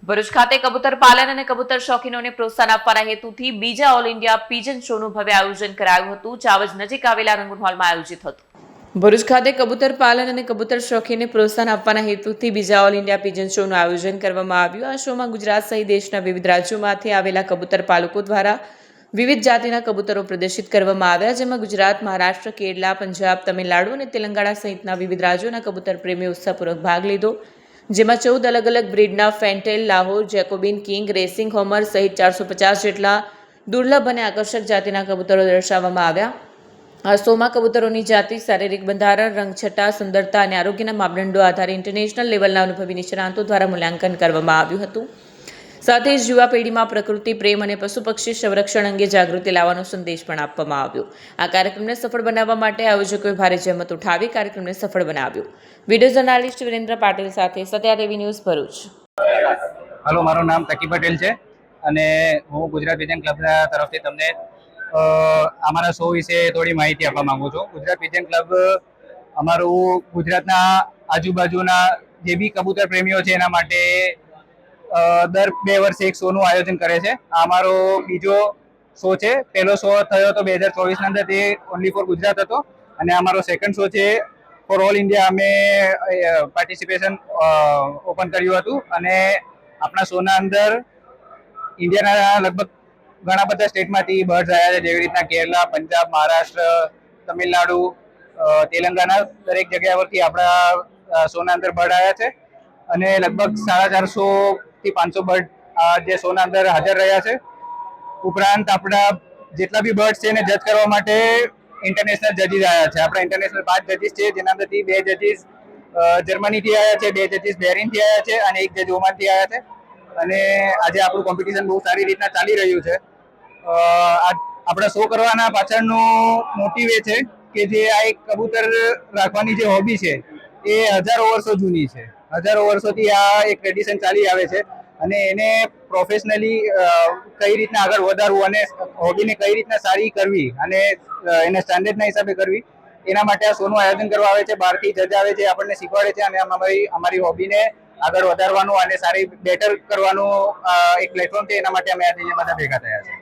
ભરૂચ ખાતે કબૂતર પાલન અને કબૂતર શોખીનોને પ્રોત્સાહન આપવાના હેતુથી બીજા ઓલ ઇન્ડિયા પીજન શોનું ભવ્ય આયોજન કરાયું હતું. ચાવજ નજીક આવેલા રંગૂન હોલમાં આયોજિત હતું. ભરૂચ ખાતે કબૂતર પાલન અને કબૂતર શોખીને પ્રોત્સાહન આપવાના હેતુથી બીજા ઓલ ઇન્ડિયા પીજન શોનું આયોજન કરવામાં આવ્યું. આ શોમાં ગુજરાત સહિત દેશના વિવિધ રાજ્યોમાંથી આવેલા કબૂતર પાલકો દ્વારા વિવિધ જાતિના કબૂતરો પ્રદર્શિત કરવામાં આવ્યા, જેમાં ગુજરાત, મહારાષ્ટ્ર, કેરળ, પંજાબ, તમિલનાડુ અને તેલંગાણા સહિતના વિવિધ રાજ્યોના કબૂતર પ્રેમીઓ ઉત્સાહપૂર્વક ભાગ લીધો, જેમાં 14 અલગ અલગ બ્રીડના ફેન્ટેલ, લાહોર, જેકોબિન, કિંગ, રેસિંગ હોમર સહિત 450 જેટલા દુર્લભ અને આકર્ષક જાતિના કબૂતરો દર્શાવવામાં આવ્યા. આ શોમાં કબૂતરોની જાતિ, શારીરિક બંધારણ, રંગછટા, સુંદરતા અને આરોગ્યના માપદંડો આધારે ઇન્ટરનેશનલ લેવલના અનુભવી નિષ્ણાતો દ્વારા મૂલ્યાંકન કરવામાં આવ્યું હતું. સાથે જ યુવા પેઢીમાં પ્રકૃતિ પ્રેમ અને પશુ પક્ષી સંરક્ષણ અંગે જાગૃતિ લાવવાનો સંદેશ પણ આપવામાં આવ્યો. આ કાર્યક્રમને સફળ બનાવવા માટે આયોજકોએ ભારે જહેમત ઉઠાવી કાર્યક્રમને સફળ બનાવ્યો. વિડીયો જર્નાલિસ્ટ વિરેન્દ્ર પાટીલ સાથે સત્યા ટીવી ન્યૂઝ ભરૂચ. હાલો, મારું નામ તકી પટેલ છે અને હું ગુજરાત પીજન ક્લબ તરફથી તમને અમારા શો વિશે થોડી માહિતી આપવા માંગુ છું. ગુજરાત પીજન ક્લબ અમારું ગુજરાતના આજુબાજુના જે બી કબૂતર પ્રેમીઓ છે એના માટે દર 2 વર્ષે એક શોનું આયોજન કરે છે. આ અમારો બીજો શો છે. પહેલો શો થયો હતો 2024 અંદર, તે ઓનલી ફોર ગુજરાત હતો, અને અમારો સેકન્ડ શો છે ફોર ઓલ ઇન્ડિયા. અમે પાર્ટિસિપેશન ઓપન કર્યું હતું અને આપણા શોના અંદર ઇન્ડિયાના લગભગ ઘણા બધા સ્ટેટમાંથી બર્ડ્સ આવ્યા છે, જેવી રીતના કેરળ, પંજાબ, મહારાષ્ટ્ર, તમિલનાડુ, તેલંગાણા, દરેક જગ્યા પરથી આપણા શોના અંદર બર્ડ આવ્યા છે અને લગભગ 450 થી 500 બર્ડ જે શોના અંદર હાજર રહ્યા છે. ઉપરાંત આપણા જેટલા બી બર્ડ્સ છે એને જજ કરવા માટે ઇન્ટરનેશનલ જજીસ આવ્યા છે. આપણા ઇન્ટરનેશનલ 5 જજીસ છે, જેના અંદરથી 2 જજીસ જર્મનીથી આવ્યા છે, 2 જજીસ બેરીનથી આવ્યા છે અને 1 જજ ઓમાનથી આવ્યા છે. અને આજે આપણું કોમ્પિટિશન બહુ સારી રીતના ચાલી રહ્યું છે. આપણા શો કરવાના પાછળનું મોટિવ એ છે કે જે આ એક કબૂતર રાખવાની જે હોબી છે એ હજારો વર્ષો જૂની છે. હજારો વર્ષોથી આ એક ટ્રેડિશન ચાલી આવે છે અને એને પ્રોફેશનલી કઈ રીતના આગળ વધારવું અને હોબીને કઈ રીતના સારી કરવી અને એને સ્ટાન્ડર્ડના હિસાબે કરવી, એના માટે આ શોનું આયોજન કરવા આવે છે. બહારથી જજ આવે છે, આપણને શીખવાડે છે અને અમારી હોબીને આગળ વધારવાનું અને સારી બેટર કરવાનું એક પ્લેટફોર્મ છે. એના માટે અમે આજે બધા ભેગા થયા છે.